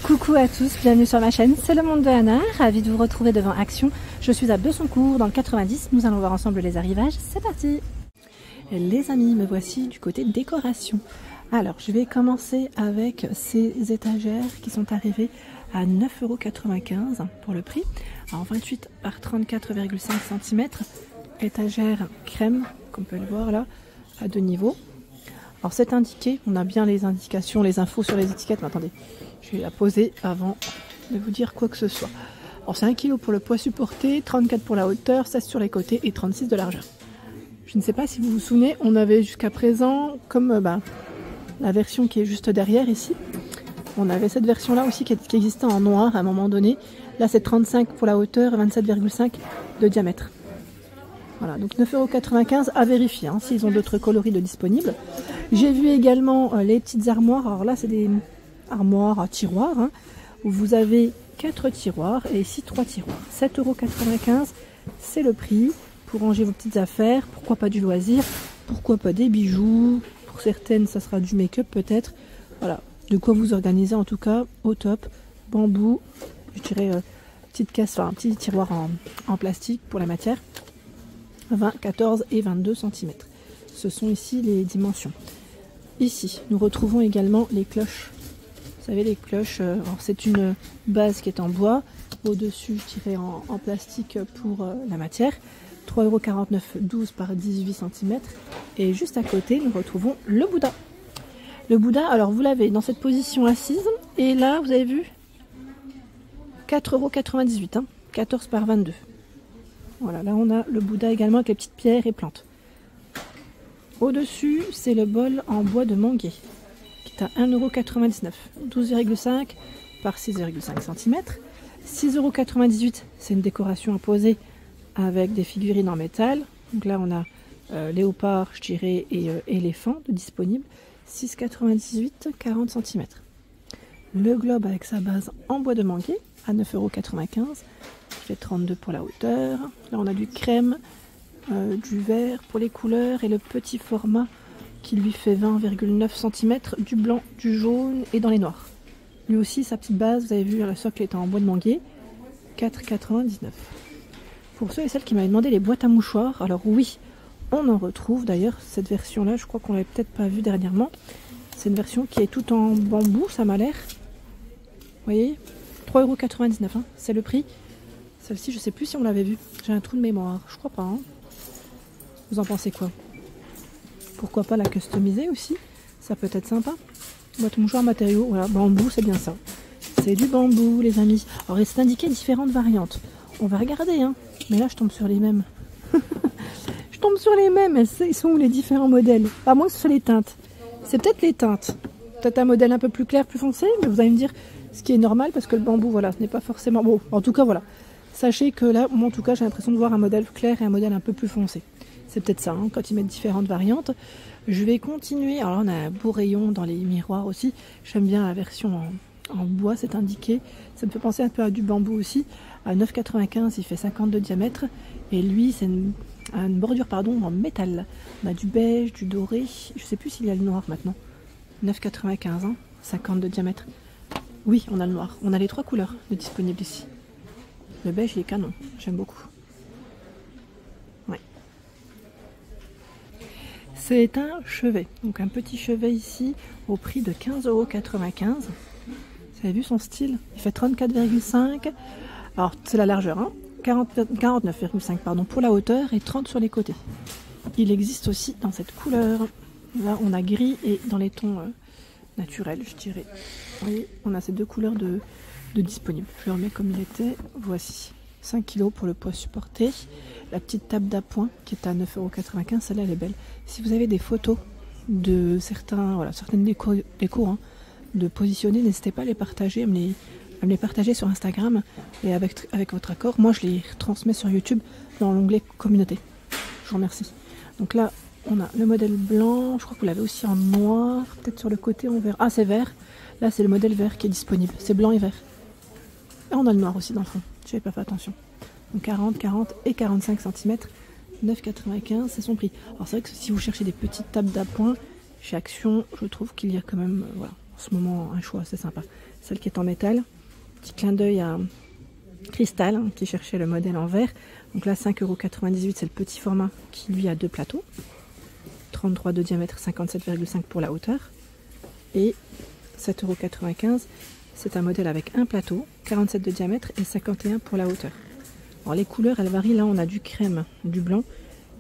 Coucou à tous, bienvenue sur ma chaîne, c'est le monde de Anna, ravie de vous retrouver devant Action. Je suis à Besoncourt dans le 90, nous allons voir ensemble les arrivages, c'est parti. Les amis, me voici du côté décoration. Alors, je vais commencer avec ces étagères qui sont arrivées à 9,95 € pour le prix. Alors 28 par 34,5 cm, étagère crème, comme on peut le voir là, à deux niveaux. Alors c'est indiqué, on a bien les indications, les infos sur les étiquettes, mais attendez, je vais la poser avant de vous dire quoi que ce soit. Alors c'est 1 kg pour le poids supporté, 34 pour la hauteur, 16 sur les côtés et 36 de largeur. Je ne sais pas si vous vous souvenez, on avait jusqu'à présent, comme la version qui est juste derrière ici, on avait cette version là aussi qui existait en noir à un moment donné. Là c'est 35 pour la hauteur et 27,5 de diamètre. Voilà, donc 9,95 € à vérifier hein, s'ils ont d'autres coloris de disponibles. J'ai vu également les petites armoires. Alors là, c'est des armoires à tiroirs. Hein, où vous avez 4 tiroirs et ici 3 tiroirs. 7,95 €, c'est le prix pour ranger vos petites affaires. Pourquoi pas du loisir? Pourquoi pas des bijoux? Pour certaines, ça sera du make-up peut-être. Voilà, de quoi vous organiser en tout cas au top. Bambou, je dirais petite caisse, enfin un petit tiroir en plastique pour la matière. 20, 14 et 22 cm. Ce sont ici les dimensions. Ici, nous retrouvons également les cloches. Vous savez, les cloches, c'est une base qui est en bois. Au-dessus, je dirais en plastique pour la matière. 3,49 €, 12 par 18 cm. Et juste à côté, nous retrouvons le Bouddha. Le Bouddha, alors vous l'avez dans cette position assise. Et là, vous avez vu 4,98 €, hein, 14 par 22. Voilà, là on a le Bouddha également avec les petites pierres et plantes. Au-dessus, c'est le bol en bois de manguier, qui est à 1,99 €, 12,5 par 6,5 cm. 6,98 €, c'est une décoration à poser avec des figurines en métal. Donc là on a léopard, je dirais, et éléphant de disponible. 6,98 €, 40 cm. Le globe avec sa base en bois de manguier à 9,95 €. Qui fait 32 pour la hauteur. Là on a du crème, du vert pour les couleurs et le petit format qui lui fait 20,9 cm, du blanc, du jaune et dans les noirs. Lui aussi sa petite base, vous avez vu le socle est en bois de manguier, 4,99 €. Pour ceux et celles qui m'avaient demandé les boîtes à mouchoirs, alors oui, on en retrouve d'ailleurs cette version là, je crois qu'on l'avait peut-être pas vue dernièrement. C'est une version qui est toute en bambou, ça m'a l'air. Vous voyez, 3,99 €, hein, c'est le prix. Celle-ci, je sais plus si on l'avait vue. J'ai un trou de mémoire. Je crois pas. Hein. Vous en pensez quoi? Pourquoi pas la customiser aussi? Ça peut être sympa. Boîte mouchoir matériaux. Voilà, bambou, c'est bien ça. C'est du bambou, les amis. Alors, c'est indiqué différentes variantes. On va regarder. Hein. Mais là, je tombe sur les mêmes. Je tombe sur les mêmes. Ils sont où les différents modèles? À moins que ce soit les teintes. C'est peut-être les teintes. Peut-être un modèle un peu plus clair, plus foncé. Mais vous allez me dire ce qui est normal parce que le bambou, voilà, ce n'est pas forcément... Bon, en tout cas, voilà. Sachez que là, moi en tout cas, j'ai l'impression de voir un modèle clair et un modèle un peu plus foncé. C'est peut-être ça, hein, quand ils mettent différentes variantes. Je vais continuer. Alors là, on a un beau rayon dans les miroirs aussi. J'aime bien la version en bois, c'est indiqué. Ça me fait penser un peu à du bambou aussi. À 9,95 €, il fait 50 de diamètre. Et lui, c'est une bordure en métal. On a du beige, du doré. Je ne sais plus s'il y a le noir maintenant. 9,95 €, hein, 50 de diamètre. Oui, on a le noir. On a les 3 couleurs de disponibles ici. Le beige, il est canon. J'aime beaucoup. Ouais. C'est un chevet. Donc un petit chevet ici au prix de 15,95 €. Vous avez vu son style? Il fait 34,5. Alors c'est la largeur. Hein, 49,5 pardon, pour la hauteur et 30 sur les côtés. Il existe aussi dans cette couleur. Là, on a gris et dans les tons naturels, je dirais. Vous voyez, on a ces deux couleurs de disponible. Je le remets comme il était. Voici 5 kg pour le poids supporté. La petite table d'appoint qui est à 9,95 €. Celle-là, elle est belle. Si vous avez des photos de certaines décos hein, de positionner, n'hésitez pas à les partager, à me les partager sur Instagram et avec votre accord. Moi, je les transmets sur YouTube dans l'onglet communauté. Je vous remercie. Donc là, on a le modèle blanc. Je crois que vous l'avez aussi en noir. Peut-être sur le côté en vert. Ah, c'est vert. Là, c'est le modèle vert qui est disponible. C'est blanc et vert. Et on a le noir aussi dans le fond, je n'avais pas fait attention. Donc 40, 40 et 45 cm, 9,95 €, c'est son prix. Alors c'est vrai que si vous cherchez des petites tables d'appoint, chez Action, je trouve qu'il y a quand même, voilà, En ce moment, un choix assez sympa. Celle qui est en métal. Petit clin d'œil à Cristal, hein, qui cherchait le modèle en verre. Donc là, 5,98 €, c'est le petit format qui lui a 2 plateaux. 33 de diamètre, 57,5 pour la hauteur. Et 7,95 €, c'est un modèle avec un plateau, 47 de diamètre et 51 pour la hauteur. Alors les couleurs, elles varient. Là, on a du crème, du blanc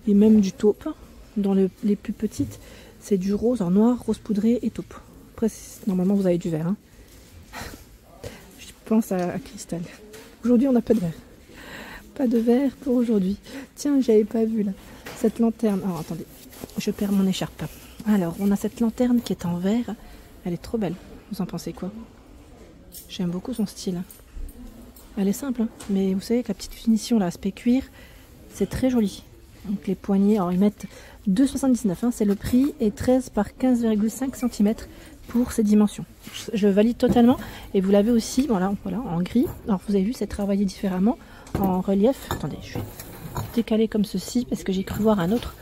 et même du taupe. Dans les plus petites, c'est du rose en noir, rose poudré et taupe. Après, normalement, vous avez du vert. Hein. Je pense à Cristal. Aujourd'hui, on n'a pas de vert. Pas de vert pour aujourd'hui. Tiens, j'avais pas vu là. Cette lanterne. Alors, attendez. Je perds mon écharpe. Alors, on a cette lanterne qui est en verre. Elle est trop belle. Vous en pensez quoi? J'aime beaucoup son style. Elle est simple, hein, mais vous savez que la petite finition, là, aspect cuir, c'est très joli. Donc les poignées, alors ils mettent 2,79 €, hein, c'est le prix, et 13 par 15,5 cm pour ces dimensions. Je valide totalement. Et vous l'avez aussi, voilà, en gris. Alors vous avez vu, c'est travaillé différemment en relief. Attendez, je vais décaler comme ceci parce que j'ai cru voir un autre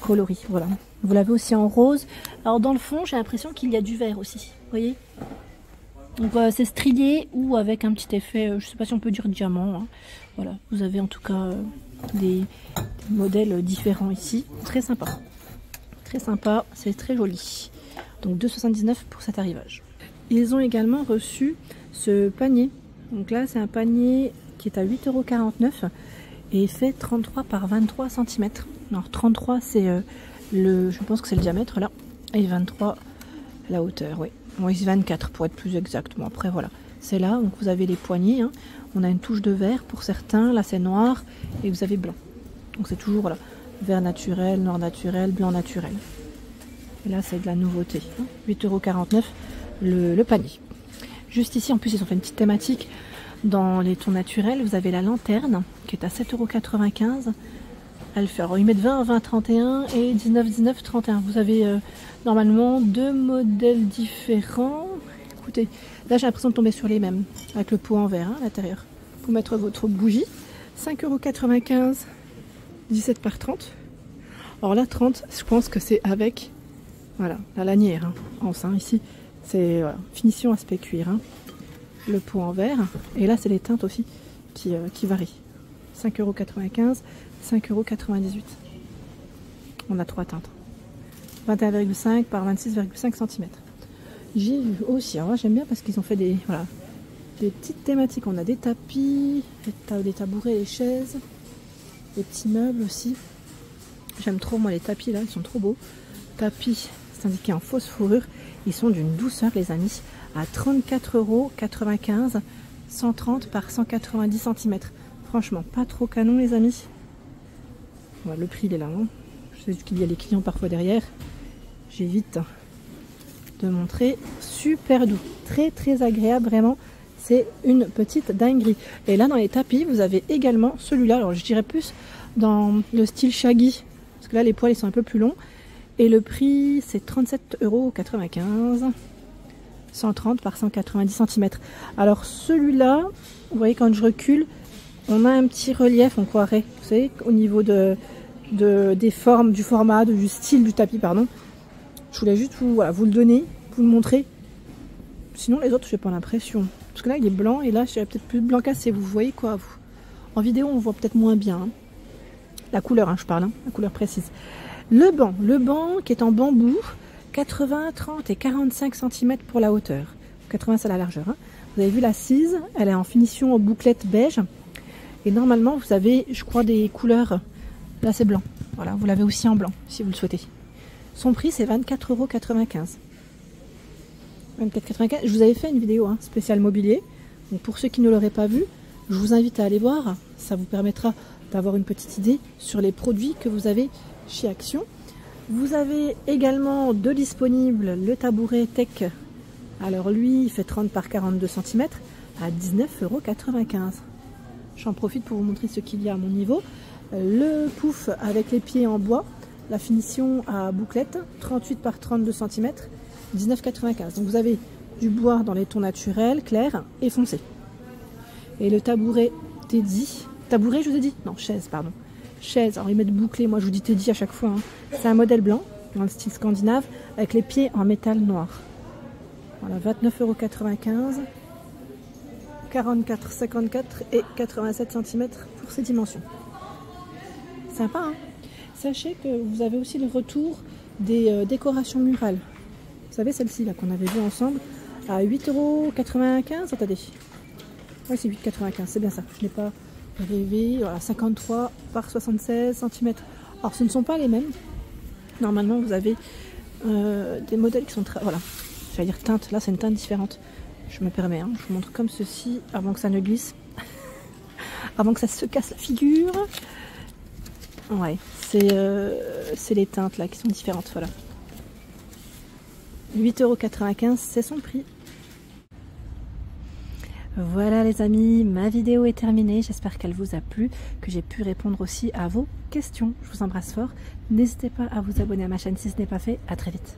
coloris. Voilà. Vous l'avez aussi en rose. Alors dans le fond, j'ai l'impression qu'il y a du vert aussi. Vous voyez? Donc c'est strié ou avec un petit effet, je ne sais pas si on peut dire diamant. Hein. Voilà, vous avez en tout cas des modèles différents ici. Très sympa. Très sympa, c'est très joli. Donc 2,79 € pour cet arrivage. Ils ont également reçu ce panier. Donc là, c'est un panier qui est à 8,49 € et fait 33 par 23 cm. Alors 33, c'est je pense que c'est le diamètre là, et 23 la hauteur, oui. Oui, 24 pour être plus exact. Bon, après voilà, c'est là. Donc vous avez les poignées. Hein. On a une touche de vert pour certains. Là, c'est noir et vous avez blanc. Donc c'est toujours voilà, vert naturel, noir naturel, blanc naturel. Et là, c'est de la nouveauté. Hein. 8,49 € le panier. Juste ici, en plus, ils ont fait une petite thématique dans les tons naturels. Vous avez la lanterne qui est à 7,95 €. Elle fait, alors ils mettent 20, 20, 31 et 19, 19, 31. Vous avez normalement deux modèles différents. Écoutez, là j'ai l'impression de tomber sur les mêmes, avec le pot en verre hein, à l'intérieur. Pour mettre votre bougie. 5,95 €, 17 par 30. Alors là, 30, je pense que c'est avec voilà, la lanière hein, en sein ici. C'est voilà, finition aspect cuir. Hein. Le pot en verre. Et là, c'est les teintes aussi qui varient. 5,95 €, 5,98 €. On a 3 teintes. 21,5 par 26,5 cm. J'ai vu aussi, alors j'aime bien parce qu'ils ont fait des petites thématiques. On a des tapis, des tabourets, des chaises, des petits meubles aussi. J'aime trop moi les tapis là, ils sont trop beaux. Tapis, c'est indiqué en fausse fourrure. Ils sont d'une douceur les amis, à 34,95 €, 130 par 190 cm. Franchement, pas trop canon les amis. Voilà, le prix il est là. Hein. Je sais qu'il y a les clients parfois derrière. J'évite de montrer. Super doux. Très très agréable vraiment. C'est une petite dinguerie. Et là dans les tapis, vous avez également celui-là. Alors je dirais plus dans le style shaggy. Parce que là les poils ils sont un peu plus longs. Et le prix c'est 37,95 €. 130 par 190 cm. Alors celui-là, vous voyez quand je recule, on a un petit relief, on croirait, vous savez, au niveau des formes, du format, du style du tapis, pardon. Je voulais juste vous le donner, vous le montrer. Sinon les autres, je n'ai pas l'impression. Parce que là, il est blanc et là, je dirais peut-être plus blanc cassé. Vous voyez quoi, vous? En vidéo, on voit peut-être moins bien. Hein. La couleur, hein, je parle, hein, la couleur précise. Le banc qui est en bambou, 80, 30 et 45 cm pour la hauteur. 80, c'est la largeur. Hein. Vous avez vu l'assise, elle est en finition bouclette beige. Et normalement, vous avez, je crois, des couleurs. Là, c'est blanc. Voilà, vous l'avez aussi en blanc, si vous le souhaitez. Son prix, c'est 24,95 €. 24,95 €. Je vous avais fait une vidéo hein, spéciale mobilier. Donc, pour ceux qui ne l'auraient pas vu, je vous invite à aller voir. Ça vous permettra d'avoir une petite idée sur les produits que vous avez chez Action. Vous avez également de disponible le tabouret Tech. Alors, lui, il fait 30 par 42 cm à 19,95 €. J'en profite pour vous montrer ce qu'il y a à mon niveau. Le pouf avec les pieds en bois, la finition à bouclette, 38 par 32 cm, 19,95 €. Donc vous avez du bois dans les tons naturels, clairs et foncés. Et le tabouret Teddy, tabouret je vous ai dit? Non, chaise, pardon. Chaise, alors ils mettent bouclé, moi je vous dis Teddy à chaque fois. Hein. C'est un modèle blanc, dans le style scandinave, avec les pieds en métal noir. Voilà, 29,95 €, 44,54 et 87 cm pour ces dimensions. Sympa, hein? Sachez que vous avez aussi le retour des décorations murales. Vous savez, celle-ci là qu'on avait vue ensemble à 8,95 €. Attendez. Oui, c'est 8,95 €, c'est bien ça. Je n'ai pas rêvé. Voilà, 53 par 76 cm. Alors, ce ne sont pas les mêmes. Normalement, vous avez des modèles qui sont très... Voilà, j'allais dire teinte. Là, c'est une teinte différente. Je me permets, hein. Je vous montre comme ceci avant que ça ne glisse. Avant que ça se casse la figure. Ouais, c'est les teintes là qui sont différentes. Voilà. 8,95 €, c'est son prix. Voilà les amis, ma vidéo est terminée. J'espère qu'elle vous a plu, que j'ai pu répondre aussi à vos questions. Je vous embrasse fort. N'hésitez pas à vous abonner à ma chaîne si ce n'est pas fait. À très vite.